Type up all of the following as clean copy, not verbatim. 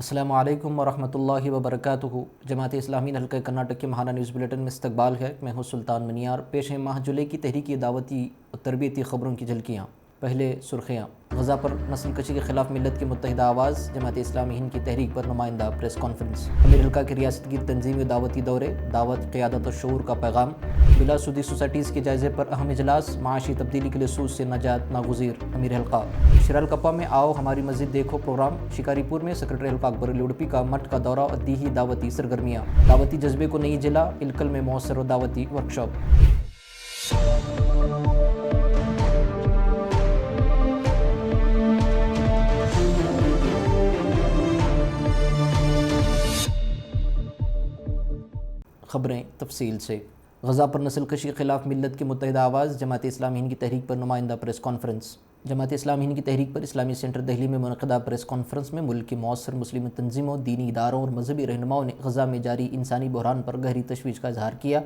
السلام علیکم ورحمۃ اللہ وبرکاتہ۔ جماعت اسلامی حلقہ کرناٹک کے ماہانہ نیوز بلیٹن میں استقبال ہے۔ میں ہوں سلطان منیار۔ پیش ہے ماہ جولائی کی تحریکی دعوتی اور تربیتی خبروں کی جھلکیاں۔ پہلے سرخیاں۔ غزہ پر نسل کشی کے خلاف ملت کی متحدہ آواز، جماعت اسلامی ہند کی تحریک پر نمائندہ پریس کانفرنس۔ امیر حلقہ کے ریاست گیر تنظیمی دعوتی دورے، دعوت قیادت اور شعور کا پیغام۔ بلا سودی سوسائٹیز کے جائزے پر اہم اجلاس، معاشی تبدیلی کے لیے سود سے نجات ناگزیر۔ امیر حلقہ۔ شرالکپا میں آؤ ہماری مسجد دیکھو پروگرام۔ شکاری پور میں سیکرٹری حلقہ اکبر علی اڈپی کا مٹھ کا دورہ اور دیہی دعوتی سرگرمیاں۔ دعوتی جذبے کو نئی جلا، الکل میں مؤثر و دعوتی ورکشاپ۔ خبریں تفصیل سے۔ غزہ پر نسل کشی کے خلاف ملت کی متحدہ آواز، جماعت اسلامی ہند کی تحریک پر نمائندہ پریس کانفرنس۔ جماعت اسلامی ہند کی تحریک پر اسلامی سینٹر دہلی میں منعقدہ پریس کانفرنس میں ملک کی مؤثر مسلم تنظیموں، دینی اداروں اور مذہبی رہنماؤں نے غزہ میں جاری انسانی بحران پر گہری تشویش کا اظہار کیا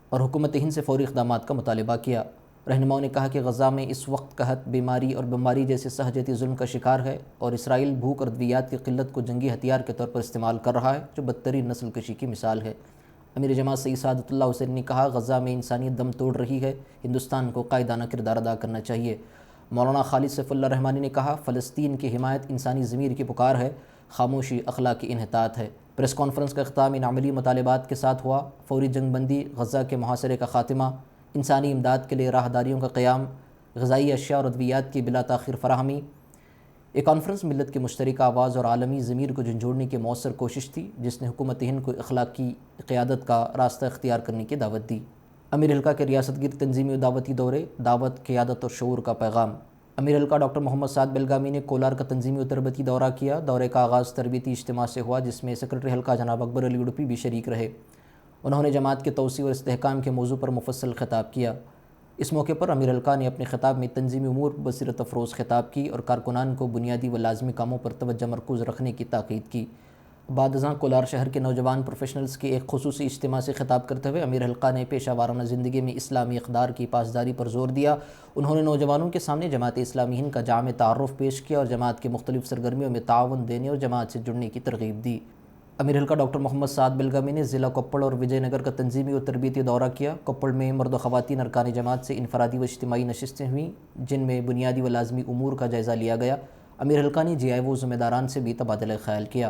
اور حکومت ہند سے فوری اقدامات کا مطالبہ کیا۔ رہنماؤں نے کہا کہ غزہ میں اس وقت قحط، بیماری اور بمباری جیسے سہجتی ظلم کا شکار ہے اور اسرائیل بھوک اور ادویات کی قلت کو جنگی ہتھیار کے طور پر استعمال کر رہا ہے، جو بدترین نسل کشی کی مثال ہے۔ امیر جماعت سید سعادت اللہ حسینی نے کہا، غزہ میں انسانیت دم توڑ رہی ہے، ہندوستان کو قائدانہ کردار ادا کرنا چاہیے۔ مولانا خالد سیف اللہ رحمانی نے کہا، فلسطین کی حمایت انسانی ضمیر کی پکار ہے، خاموشی اخلاقی انحطاط ہے۔ پریس کانفرنس کا اختتام ان عملی مطالبات کے ساتھ ہوا: فوری جنگ بندی، غزہ کے محاصرے کا خاتمہ، انسانی امداد کے لیے راہداریوں کا قیام، غذائی اشیاء اور ادویات کی بلا تاخیر فراہمی۔ یہ کانفرنس ملت کی مشترکہ آواز اور عالمی ضمیر کو جھنجھوڑنے کی مؤثر کوشش تھی، جس نے حکومت ہند کو اخلاقی قیادت کا راستہ اختیار کرنے کی دعوت دی۔ امیر حلقہ کے ریاست گیر تنظیمی و دعوتی دورے، دعوت قیادت اور شعور کا پیغام۔ امیر حلقہ ڈاکٹر محمد سعد بیلگامی نے کولار کا تنظیمی و تربیتی دورہ کیا۔ دورے کا آغاز تربیتی اجتماع سے ہوا، جس میں سیکرٹری حلقہ جناب اکبر علی اڈپی بھی شریک رہے۔ انہوں نے جماعت کے توسیع اور استحکام کے موضوع پر مفصل خطاب کیا۔ اس موقع پر امیر حلقہ نے اپنے خطاب میں تنظیمی امور پر بصیرت افروز خطاب کی اور کارکنان کو بنیادی و لازمی کاموں پر توجہ مرکوز رکھنے کی تاکید کی۔ بعد ازاں کولار شہر کے نوجوان پروفیشنلز کے ایک خصوصی اجتماع سے خطاب کرتے ہوئے امیر حلقہ نے پیشہ وارانہ زندگی میں اسلامی اقدار کی پاسداری پر زور دیا۔ انہوں نے نوجوانوں کے سامنے جماعت اسلامی ہند کا جامع تعارف پیش کیا اور جماعت کے مختلف سرگرمیوں میں تعاون دینے اور جماعت سے جڑنے کی ترغیب دی۔ امیر حلقہ ڈاکٹر محمد سعد بیلگامی نے ضلع کوپڑ اور وجے نگر کا تنظیمی و تربیتی دورہ کیا۔ کوپڑ میں مرد و خواتین ارکان جماعت سے انفرادی و اجتماعی نشستیں ہوئیں، جن میں بنیادی و لازمی امور کا جائزہ لیا گیا۔ امیر حلقہ نے جی آئی او ذمہ داران سے بھی تبادلہ خیال کیا۔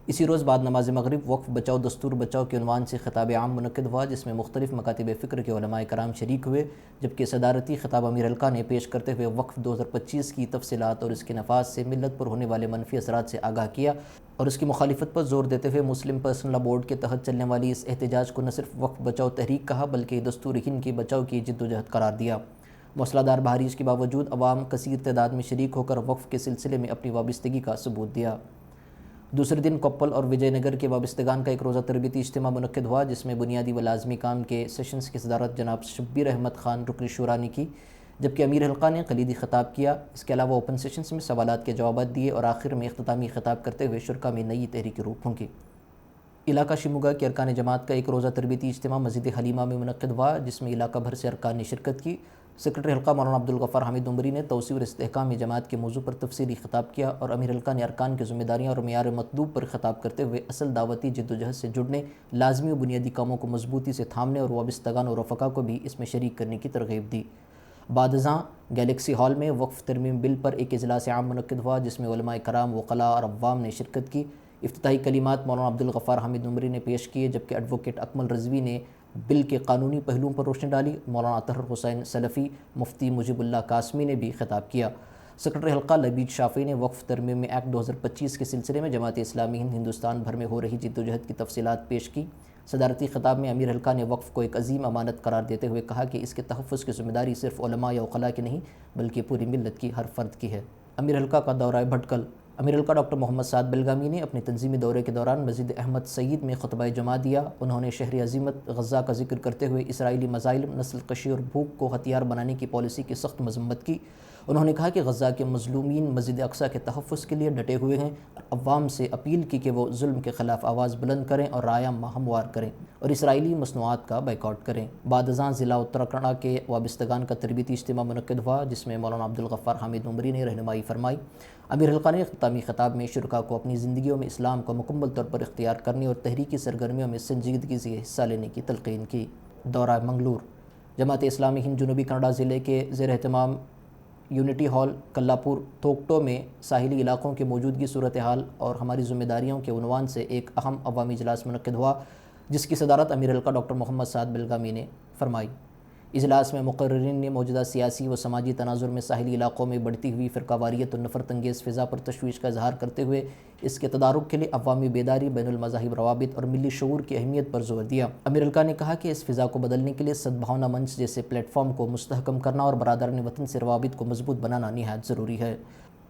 اسی روز بعد نماز مغرب وقف بچاؤ دستور بچاؤ کے عنوان سے خطاب عام منعقد ہوا، جس میں مختلف مکاتب فکر کے علماء کرام شریک ہوئے، جبکہ صدارتی خطاب امیر حلقہ نے پیش کرتے ہوئے وقف 2025 کی تفصیلات اور اس کے نفاذ سے ملت پر ہونے والے منفی اثرات سے آگاہ کیا اور اس کی مخالفت پر زور دیتے ہوئے مسلم پرسنل لاء بورڈ کے تحت چلنے والی اس احتجاج کو نہ صرف وقف بچاؤ تحریک کہا، بلکہ دستور ہند کی بچاؤ کی جدوجہد قرار دیا۔ موصلہ دار بہارش کے باوجود عوام کثیر تعداد میں شریک ہو کر وقف کے سلسلے میں اپنی وابستگی کا ثبوت دیا۔ دوسرے دن کوپل اور وجے نگر کے وابستگان کا ایک روزہ تربیتی اجتماع منعقد ہوا، جس میں بنیادی و لازمی کام کے سیشنز کی صدارت جناب شبیر احمد خان رکن شورا نے کی، جبکہ امیر حلقہ نے کلیدی خطاب کیا۔ اس کے علاوہ اوپن سیشنز میں سوالات کے جوابات دیے اور آخر میں اختتامی خطاب کرتے ہوئے شرکاء میں نئی تحریک روح پھونکی۔ علاقہ شیموگا کے ارکان جماعت کا ایک روزہ تربیتی اجتماع مسجد حلیمہ میں منعقد ہوا، جس میں علاقہ بھر سے ارکان نے شرکت کی۔ سیکرٹری حلقہ مولانا عبدالغفار حامد عمری نے توسیع اور استحکام جماعت کے موضوع پر تفصیلی خطاب کیا اور امیر حلقہ نے ارکان کی ذمہ داریاں اور معیار مطلوب پر خطاب کرتے ہوئے اصل دعوتی جدوجہد سے جڑنے، لازمی و بنیادی کاموں کو مضبوطی سے تھامنے اور وابستگان اور رفقا کو بھی اس میں شریک کرنے کی ترغیب دی۔ بعد ازاں گیلیکسی ہال میں وقف ترمیم بل پر ایک اجلاس عام منعقد ہوا، جس میں علماء کرام، وکلاء اور عوام نے شرکت کی۔ افتتاحی کلمات مولانا عبدالغفار حامد عمری نے پیش کیے، جبکہ ایڈوکیٹ اکمل رضوی نے بل کے قانونی پہلوؤں پر روشنی ڈالی۔ مولانا اطہر حسین سلفی، مفتی مجیب اللہ قاسمی نے بھی خطاب کیا۔ سیکرٹری حلقہ لبید شافعی نے وقف ترمیم میں ایکٹ 2025 کے سلسلے میں جماعت اسلامی ہند ہندوستان بھر میں ہو رہی جدوجہد کی تفصیلات پیش کی۔ صدارتی خطاب میں امیر حلقہ نے وقف کو ایک عظیم امانت قرار دیتے ہوئے کہا کہ اس کے تحفظ کی ذمہ داری صرف علماء یا وکلاء کی نہیں، بلکہ پوری ملت کی ہر فرد کی ہے۔ امیر حلقہ کا دورہ بھٹکل۔ امیر حلقہ ڈاکٹر محمد سعد بیلگامی نے اپنے تنظیمی دورے کے دوران مسجد احمد سعید میں خطبہ جمعہ دیا۔ انہوں نے شہر عظیمت غزہ کا ذکر کرتے ہوئے اسرائیلی مظالم، نسل کشی اور بھوک کو ہتھیار بنانے کی پالیسی کی سخت مذمت کی انہوں نے کہا کہ غزہ کے مظلومین مسجد اقصیٰ کے تحفظ کے لیے ڈٹے ہوئے ہیں اور عوام سے اپیل کی کہ وہ ظلم کے خلاف آواز بلند کریں اور رایہ ہموار کریں اور اسرائیلی مصنوعات کا بائیکاٹ کریں۔ بعد ازاں ضلع اتراکھنڈ کے وابستگان کا تربیتی اجتماع منعقد ہوا، جس میں مولانا عبدالغفار حامد عمری نے رہنمائی فرمائی۔ امیر حلقہ نے اختتامی خطاب میں شرکاء کو اپنی زندگیوں میں اسلام کو مکمل طور پر اختیار کرنے اور تحریکی سرگرمیوں میں سنجیدگی سے حصہ لینے کی تلقین کی۔ دورہ منگلور۔ جماعت اسلامی ہند جنوبی کنڈا ضلع کے زیر اہتمام یونٹی ہال کلاپور توکٹو میں ساحلی علاقوں کے موجودگی صورتحال اور ہماری ذمہ داریوں کے عنوان سے ایک اہم عوامی اجلاس منعقد ہوا، جس کی صدارت امیر حلقہ ڈاکٹر محمد سعد بلگامی نے فرمائی۔ اجلاس میں مقررین نے موجودہ سیاسی و سماجی تناظر میں ساحلی علاقوں میں بڑھتی ہوئی فرقہ واریت اور نفرت انگیز فضا پر تشویش کا اظہار کرتے ہوئے اس کے تدارک کے لیے عوامی بیداری، بین المذاہب روابط اور ملی شعور کی اہمیت پر زور دیا۔ امیر حلقہ نے کہا کہ اس فضا کو بدلنے کے لیے سدبھاونا منچ جیسے پلیٹ فارم کو مستحکم کرنا اور برادران وطن سے روابط کو مضبوط بنانا نہایت ضروری ہے۔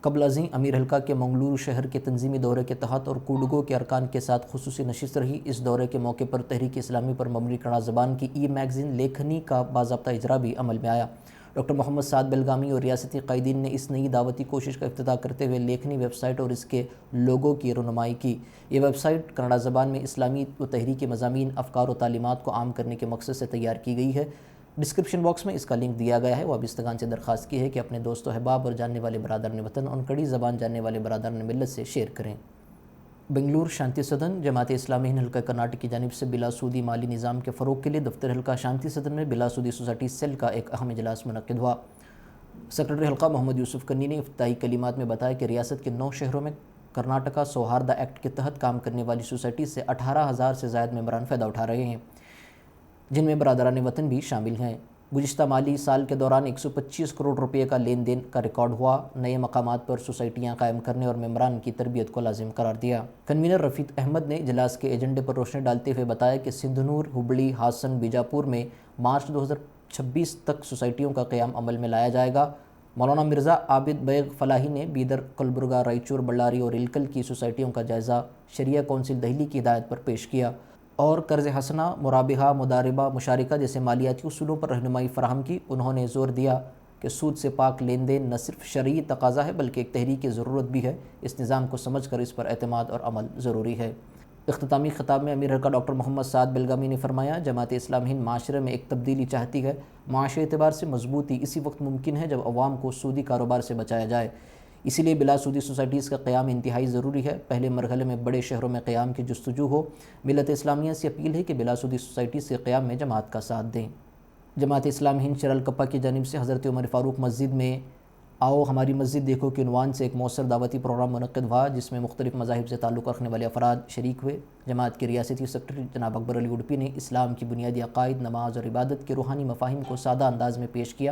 قبل ازیں امیر حلقہ کے منگلور شہر کے تنظیمی دورے کے تحت اور کوڈگو کے ارکان کے ساتھ خصوصی نشست رہی۔ اس دورے کے موقع پر تحریک اسلامی پر مبنی کنڑا زبان کی ای میگزین لیکھنی کا باضابطہ اجرا بھی عمل میں آیا۔ ڈاکٹر محمد سعد بلگامی اور ریاستی قائدین نے اس نئی دعوتی کوشش کا افتتاح کرتے ہوئے لیکھنی ویب سائٹ اور اس کے لوگو کی رونمائی کی۔ یہ ویب سائٹ کنڑا زبان میں اسلامی و تحریکی مضامین، افکار و تعلیمات کو عام کرنے کے مقصد سے تیار کی گئی ہے۔ ڈسکرپشن باکس میں اس کا لنک دیا گیا ہے۔ وابستگان سے درخواست کی ہے کہ اپنے دوست و احباب اور جاننے والے برادران وطن اور کڑی زبان جاننے والے برادران ملت سے شیئر کریں۔ بنگلور شانتی سدن۔ جماعت اسلامی ہند حلقہ کرناٹک کی جانب سے بلا سودی مالی نظام کے فروغ کے لیے دفتر حلقہ شانتی سدن میں بلا سودی سوسائٹی سیل کا ایک اہم اجلاس منعقد ہوا۔ سیکرٹری حلقہ محمد یوسف کنی نے افتتاحی کلمات میں بتایا کہ ریاست کے 9 شہروں میں کرناٹکا سوہاردہ ایکٹ کے تحت کام کرنے والی سوسائٹی سے 18,000 سے زائد ممبران فائدہ اٹھا رہے ہیں، جن میں برادران وطن بھی شامل ہیں۔ گزشتہ مالی سال کے دوران 125 کروڑ روپے کا لین دین کا ریکارڈ ہوا۔ نئے مقامات پر سوسائٹیاں قائم کرنے اور ممبران کی تربیت کو لازم قرار دیا۔ کنوینر رفیق احمد نے اجلاس کے ایجنڈے پر روشنی ڈالتے ہوئے بتایا کہ سندھنور، ہبلی، ہاسن، بیجاپور میں مارچ 2026 تک سوسائٹیوں کا قیام عمل میں لایا جائے گا۔ مولانا مرزا عابد بیگ فلاحی نے بیدر، کلبرگہ، رائچور، بಳ್ಳاری اور الکل کی سوسائٹیوں کا جائزہ شریعہ کونسل دہلی کی ہدایت پر پیش کیا اور قرض حسنہ، مرابحہ، مضاربہ، مشارکہ جیسے مالیاتی اصولوں پر رہنمائی فراہم کی۔ انہوں نے زور دیا کہ سود سے پاک لین دین نہ صرف شرعی تقاضا ہے بلکہ ایک تحریکی ضرورت بھی ہے۔ اس نظام کو سمجھ کر اس پر اعتماد اور عمل ضروری ہے۔ اختتامی خطاب میں امیر حلقہ ڈاکٹر محمد سعد بلگامی نے فرمایا، جماعت اسلامی ہند معاشرے میں ایک تبدیلی چاہتی ہے۔ معاشی اعتبار سے مضبوطی اسی وقت ممکن ہے جب عوام کو سودی کاروبار سے بچایا جائے۔ اسی لیے بلا سودی سوسائٹیز کا قیام انتہائی ضروری ہے۔ پہلے مرحلے میں بڑے شہروں میں قیام کی جستجو ہو۔ ملت اسلامیہ سے اپیل ہے کہ بلا سودی سوسائٹیز کے قیام میں جماعت کا ساتھ دیں۔ جماعت اسلامی ہند شرالکپا کی جانب سے حضرت عمر فاروق مسجد میں آؤ ہماری مسجد دیکھو کے عنوان سے ایک مؤثر دعوتی پروگرام منعقد ہوا، جس میں مختلف مذاہب سے تعلق رکھنے والے افراد شریک ہوئے۔ جماعت کے ریاستی سیکرٹری جناب اکبر علی اڈپی نے اسلام کی بنیادی عقائد، نماز اور عبادت کے روحانی مفاہیم کو سادہ انداز میں پیش کیا،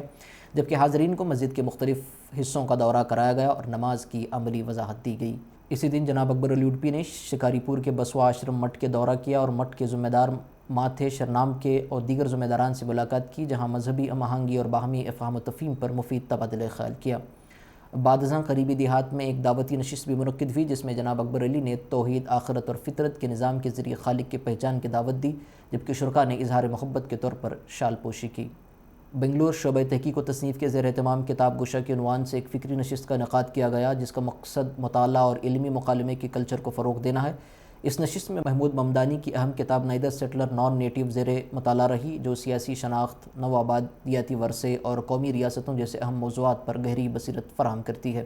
جبکہ حاضرین کو مسجد کے مختلف حصوں کا دورہ کرایا گیا اور نماز کی عملی وضاحت دی گئی۔ اسی دن جناب اکبر علی اڈپی نے شکاری پور کے بسوا آشرم مٹھ کے دورہ کیا اور مٹھ کے ذمہ دار ماتھے شرنام کے اور دیگر ذمہ داران سے ملاقات کی، جہاں مذہبی ہم آہنگی اور باہمی افہام و تفہیم پر مفید تبادلہ خیال کیا۔ بعد ازاں قریبی دیہات میں ایک دعوتی نشست بھی منعقد ہوئی، جس میں جناب اکبر علی نے توحید، آخرت اور فطرت کے نظام کے ذریعے خالق کی پہچان کی دعوت دی، جبکہ شرکاء نے اظہار محبت کے طور پر شال پوشی کی۔ بنگلور شعبہ تحقیق و تصنیف کے زیر اہتمام کتاب گشا کے عنوان سے ایک فکری نشست کا انعقاد کیا گیا، جس کا مقصد مطالعہ اور علمی مکالمے کے کلچر کو فروغ دینا ہے۔ اس نشست میں محمود ممدانی کی اہم کتاب نائدر سیٹلر نان نیٹو زیر مطالعہ رہی، جو سیاسی شناخت، نو آبادیاتی ورثے اور قومی ریاستوں جیسے اہم موضوعات پر گہری بصیرت فراہم کرتی ہے۔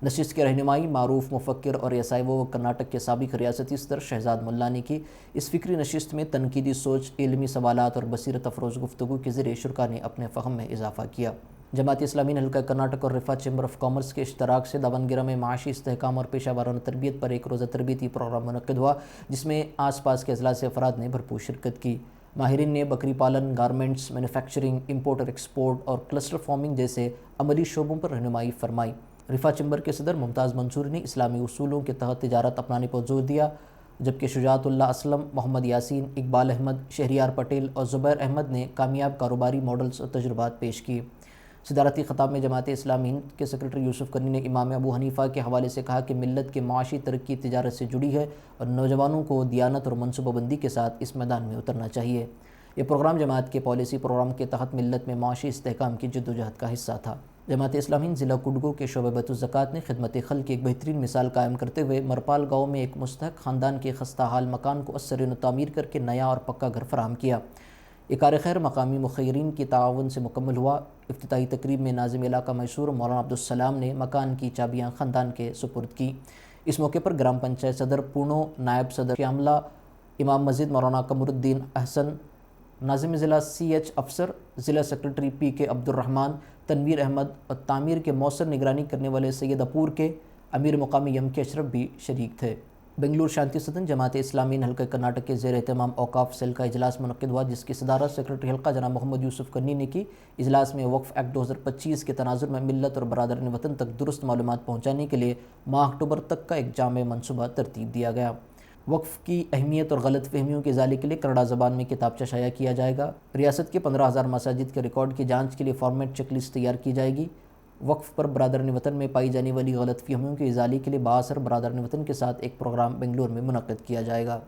نشست کی رہنمائی معروف مفکر اور ایسائیو کرناٹک کے سابق ریاستی صدر شہزاد ملا نے کی۔ اس فکری نشست میں تنقیدی سوچ، علمی سوالات اور بصیرت افروز گفتگو کے ذریعے شرکاء نے اپنے فہم میں اضافہ کیا۔ جماعت اسلامی حلقہ کرناٹک اور رفا چیمبر آف کامرس کے اشتراک سے داونگیرہ میں معاشی استحکام اور پیشہ ورانہ تربیت پر ایک روزہ تربیتی پروگرام منعقد ہوا، جس میں آس پاس کے اضلاع سے افراد نے بھرپور شرکت کی۔ ماہرین نے بکری پالن، گارمنٹس، مینوفیکچرنگ، امپورٹ اور ایکسپورٹ اور کلسٹر فارمنگ جیسے عملی شعبوں پر رہنمائی فرمائی۔ رفا چیمبر کے صدر ممتاز منصوری نے اسلامی اصولوں کے تحت تجارت اپنانے پر زور دیا، جبکہ شجاعت اللہ اسلم، محمد یاسین، اقبال احمد، شہریار پٹیل اور زبیر احمد نے کامیاب کاروباری ماڈلز اور تجربات پیش کیے۔ صدارتی خطاب میں جماعت اسلامی ہند کے سیکرٹری یوسف کنی نے امام ابو حنیفہ کے حوالے سے کہا کہ ملت کے معاشی ترقی تجارت سے جڑی ہے اور نوجوانوں کو دیانت اور منصوبہ بندی کے ساتھ اس میدان میں اترنا چاہیے۔ یہ پروگرام جماعت کے پالیسی پروگرام کے تحت ملت میں معاشی استحکام کی جدوجہد کا حصہ تھا۔ جماعت اسلامی ہند ضلع کڈگو کے شعبہ بیت الزکوٰۃ نے خدمت خلق کی ایک بہترین مثال قائم کرتے ہوئے مرپال گاؤں میں ایک مستحق خاندان کے خستہ حال مکان کو ازسر نو تعمیر کر کے نیا اور پکا گھر فراہم کیا۔ یہ کار خیر مقامی مخیرین کی تعاون سے مکمل ہوا۔ افتتاحی تقریب میں ناظم علاقہ میسور مولانا عبدالسلام نے مکان کی چابیاں خاندان کے سپرد کی۔ اس موقع پر گرام پنچایت صدر پونو، نائب صدر شیاملہ، امام مسجد مولانا قمر الدین احسن، ناظم ضلع CH افسر، ضلع سیکرٹری PK عبد الرحمن، تنویر احمد اور تعمیر کے مؤثر نگرانی کرنے والے سید اپور کے امیر مقامی MK اشرف بھی شریک تھے۔ بنگلور شانتی سدن جماعت اسلامی حلقہ کرناٹک کے زیر اہتمام اوقاف سیل کا اجلاس منعقد ہوا، جس کی صدارت سیکرٹری حلقہ جناب محمد یوسف کنی نے کی۔ اجلاس میں وقف ایکٹ 2025 کے تناظر میں ملت اور برادران وطن تک درست معلومات پہنچانے کے لیے ماہ اکتوبر تک کا ایک جامع منصوبہ ترتیب دیا گیا۔ وقف کی اہمیت اور غلط فہمیوں کے ازالے کے لیے کنڑا زبان میں کتابچہ شائع کیا جائے گا۔ ریاست کے 15,000 مساجد کے ریکارڈ کی جانچ کے لیے فارمیٹ چیک لسٹ تیار کی جائے گی۔ وقف پر برادران وطن میں پائی جانے والی غلط فہمیوں کے ازالے کے لیے بااثر برادران وطن کے ساتھ ایک پروگرام بنگلور میں منعقد کیا جائے گا۔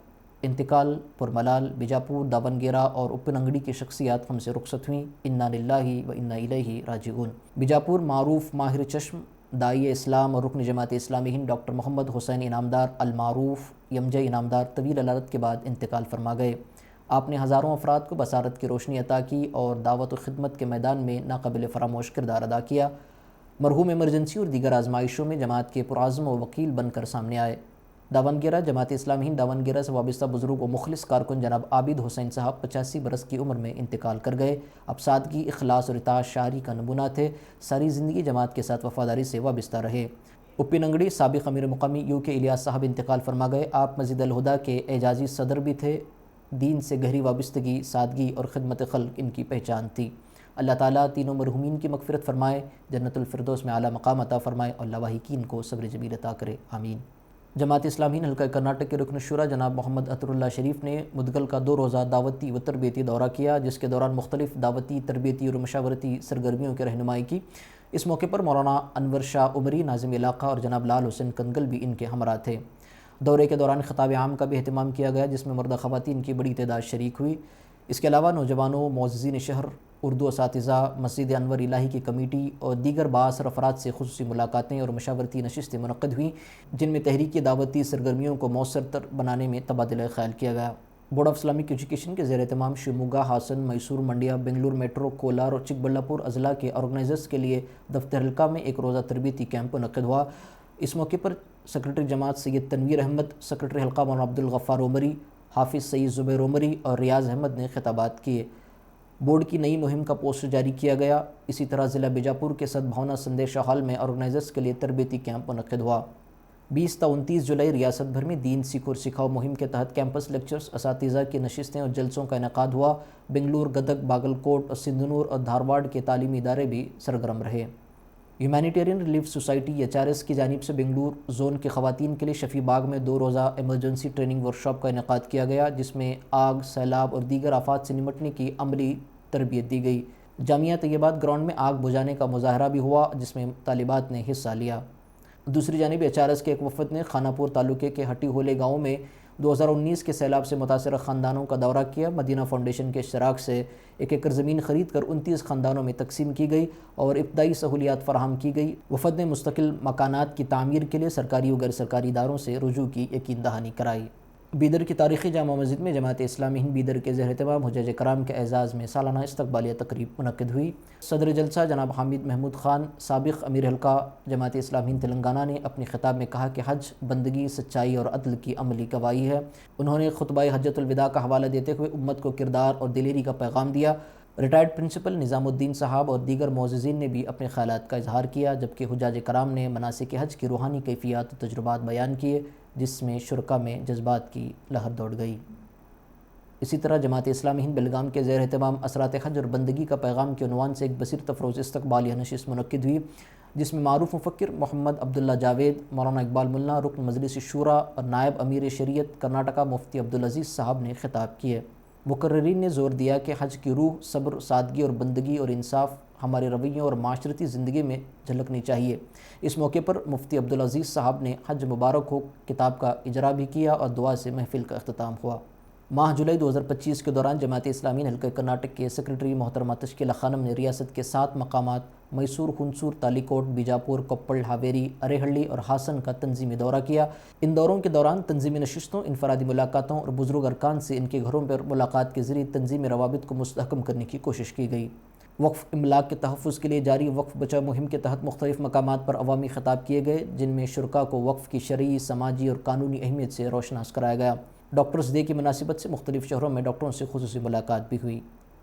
انتقال پرملال، بیجاپور، داونگیرہ اور اپننگڑی کی شخصیات ہم سے رخصت ہوئیں۔ انا للہ و انا الیہ راجعون۔ بیجاپور معروف ماہر چشم، داعی اسلام اور رکن جماعت اسلامی ہند ڈاکٹر محمد حسین انعامدار المعروف MJ انعامدار طویل علالت کے بعد انتقال فرما گئے۔ آپ نے ہزاروں افراد کو بصارت کی روشنی عطا کی اور دعوت و خدمت کے میدان میں ناقابل فراموش کردار ادا کیا۔ مرحوم ایمرجنسی اور دیگر آزمائشوں میں جماعت کے پرعزم و وکیل بن کر سامنے آئے۔ داونگیرہ جماعت اسلامی ہند داونگیرہ سے وابستہ بزرگ و مخلص کارکن جناب عابد حسین صاحب 85 برس کی عمر میں انتقال کر گئے۔ اب سادگی، اخلاص اور اطاعت شاعری کا نمونہ تھے۔ ساری زندگی جماعت کے ساتھ وفاداری سے وابستہ رہے۔ اپننگڑی سابق امیر مقامی UK الیاس صاحب انتقال فرما گئے۔ آپ مسجد الہدیٰ کے اعزازی صدر بھی تھے۔ دین سے گہری وابستگی، سادگی اور خدمت خلق ان کی پہچان تھی۔ اللہ تعالیٰ تینوں مرحومین کی مغفرت فرمائے، جنت الفردوس میں اعلیٰ مقام عطا فرمائے اور لاواحقین کو صبر جمیل عطا کرے، آمین۔ جماعت اسلامی حلقہ کرناٹک کے رکن الشورا جناب محمد عطر اللہ شریف نے مدگل کا 2 روزہ دعوتی و تربیتی دورہ کیا، جس کے دوران مختلف دعوتی، تربیتی اور مشاورتی سرگرمیوں کی رہنمائی کی۔ اس موقع پر مولانا انور شاہ عمری ناظم علاقہ اور جناب لال حسین کنگل بھی ان کے ہمراہ تھے۔ دورے کے دوران خطاب عام کا بھی اہتمام کیا گیا، جس میں مردہ خواتین کی بڑی تعداد شریک ہوئی۔ اس کے علاوہ نوجوانوں، معززین شہر، اردو اساتذہ، مسجد انور الہی کی کمیٹی اور دیگر بااثر افراد سے خصوصی ملاقاتیں اور مشاورتی نشستیں منعقد ہوئیں، جن میں تحریکی دعوتی سرگرمیوں کو مؤثر تر بنانے میں تبادلہ خیال کیا گیا۔ بورڈ آف اسلامک ایجوکیشن کے زیر اہتمام شیموگا، ہاسن، میسور، منڈیا، بنگلور میٹرو، کولار اور چکبಳ್ಳاپور اضلاع کے آرگنائزرز کے لیے دفتر حلقہ میں ایک روزہ تربیتی کیمپ منعقد ہوا۔ اس موقع پر سیکرٹری جماعت سید تنویر احمد، سیکرٹری حلقہ مولانا عبدالغفار عمری، حافظ سید زبیر عمری اور ریاض احمد نے خطابات کیے۔ بورڈ کی نئی مہم کا پوسٹر جاری کیا گیا۔ اسی طرح ضلع بیجاپور کے سدبھاونا سندیشہ ہال میں آرگنائزرز کے لیے تربیتی کیمپ منعقد ہوا۔ 20 تا 29 جولائی ریاست بھر میں دین سیکھ اور سکھاؤ مہم کے تحت کیمپس لیکچرز، اساتذہ کی نشستیں اور جلسوں کا انعقاد ہوا۔ بنگلور، گدگ، باگلکوٹ اور سندھنور اور دھارواڑ کے تعلیمی ادارے بھی سرگرم رہے۔ ہیومینیٹیرین ریلیف سوسائٹی HRS کی جانب سے بنگلور زون کی خواتین کے لیے شفیع باغ میں 2 روزہ ایمرجنسی ٹریننگ ورکشاپ کا انعقاد کیا گیا، جس میں آگ، سیلاب اور دیگر آفات سے نمٹنے کی عملی تربیت دی گئی۔ جامعہ طیبات گراؤنڈ میں آگ بجھانے کا مظاہرہ بھی ہوا، جس میں طالبات نے حصہ لیا۔ دوسری جانب HRS کے ایک وفد نے خانہ پور تعلقے کے ہٹی ہولے گاؤں میں 2019 کے سیلاب سے متاثرہ خاندانوں کا دورہ کیا۔ مدینہ فاؤنڈیشن کے اشتراک سے 1 ایکڑ زمین خرید کر 29 خاندانوں میں تقسیم کی گئی اور ابتدائی سہولیات فراہم کی گئی۔ وفد نے مستقل مکانات کی تعمیر کے لیے سرکاری و غیر سرکاری اداروں سے رجوع کی یقین دہانی کرائی۔ بیدر کی تاریخی جامع مسجد میں جماعت اسلامی ہند بیدر کے زیر اہتمام حجاج کرام کے اعزاز میں سالانہ استقبالیہ تقریب منعقد ہوئی۔ صدر جلسہ جناب حامد محمود خان، سابق امیر حلقہ جماعت اسلامی ہند تلنگانہ نے اپنے خطاب میں کہا کہ حج بندگی، سچائی اور عدل کی عملی گواہی ہے۔ انہوں نے خطبہ حجۃ الوداع کا حوالہ دیتے ہوئے امت کو کردار اور دلیری کا پیغام دیا۔ ریٹائرڈ پرنسپل نظام الدین صاحب اور دیگر معززین نے بھی اپنے خیالات کا اظہار کیا، جبکہ حجاج کرام نے مناسک حج کی روحانی کیفیات و تجربات بیان کیے، جس میں شرکا میں جذبات کی لہر دوڑ گئی۔ اسی طرح جماعت اسلامی ہند بلگام کے زیر اہتمام اثرات حج اور بندگی کا پیغام کے عنوان سے ایک بصیر تفروز استقبالیہ نشست منعقد ہوئی، جس میں معروف مفکر محمد عبداللہ جاوید، مولانا اقبال ملا، رکن مجلس شورا اور نائب امیر شریعت کرناٹکا مفتی عبدالعزیز صاحب نے خطاب کیے۔ مقررین نے زور دیا کہ حج کی روح صبر، سادگی اور بندگی اور انصاف ہمارے رویوں اور معاشرتی زندگی میں جھلکنی چاہیے۔ اس موقع پر مفتی عبدالعزیز صاحب نے حج مبارک ہو کتاب کا اجرا بھی کیا اور دعا سے محفل کا اختتام ہوا۔ ماہ جولائی 2025 کے دوران جماعت اسلامی حلقہ کرناٹک کے سیکرٹری محترمہ تشکیلہ خانم نے ریاست کے 7 مقامات میسور، ہنسور، تالیکوٹ، بیجاپور، کوپل، ہاویری، ارے اور ہاسن کا تنظیمی دورہ کیا۔ ان دوروں کے دوران تنظیمی نشستوں، انفرادی ملاقاتوں اور بزرگ ارکان سے ان کے گھروں پر ملاقات کے ذریعے تنظیمی روابط کو مستحکم کرنے کی کوشش کی گئی۔ وقف املاک کے تحفظ کے لیے جاری وقف بچا مہم کے تحت مختلف مقامات پر عوامی خطاب کیے گئے، جن میں شرکاء کو وقف کی شرعی، سماجی اور قانونی اہمیت سے روشناس کرایا گیا۔ ڈاکٹرز ڈے کی مناسبت سے مختلف شہروں میں ڈاکٹروں سے خصوصی ملاقات بھی ہوئی۔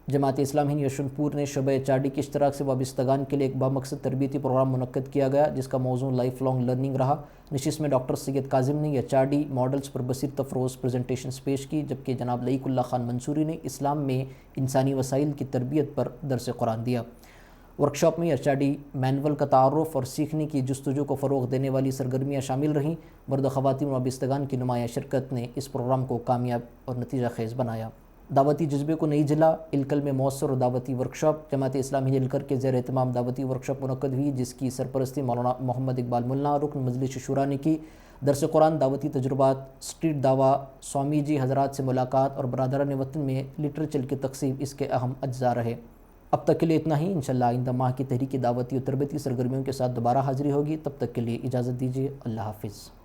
جماعت اسلامی ہند یشونت پور نے شعبہ چاڈی کے اشتراک سے وابستگان کے لیے ایک بامقصد تربیتی پروگرام منعقد کیا گیا، جس کا موضوع لائف لانگ لرننگ رہا۔ نشست میں ڈاکٹر سید کاظم نے چاڈی ماڈلز پر بصیر تفروز پریزنٹیشنز پیش کی، جبکہ جناب لعیق اللہ خان منصوری نے اسلام میں انسانی وسائل کی تربیت پر درس قرآن دیا۔ ورکشاپ میں چاڈی مینول کا تعارف اور سیکھنے کی جستجو کو فروغ دینے والی سرگرمیاں شامل رہیں۔ مرد و خواتین وابستگان کی نمایاں شرکت نے اس پروگرام کو کامیاب اور نتیجہ خیز بنایا۔ دعوتی جذبے کو نئی جلا، الکل میں مؤثر اور دعوتی ورکشاپ۔ جماعت اسلامی الکل کے زیر اہتمام دعوتی ورکشاپ منعقد ہوئی، جس کی سرپرستی مولانا محمد اقبال ملا، رکن مجلس شورا نے کی۔ درس قرآن، دعوتی تجربات، اسٹریٹ دعویٰ، سوامی جی حضرات سے ملاقات اور برادران وطن میں لٹریچر کی تقسیم اس کے اہم اجزاء رہے۔ اب تک کے لیے اتنا ہی۔ انشاءاللہ آئندہ ماہ کی تحریکی دعوتی اور تربیتی سرگرمیوں کے ساتھ دوبارہ حاضری ہوگی۔ تب تک کے لیے اجازت دیجیے۔ اللہ حافظ۔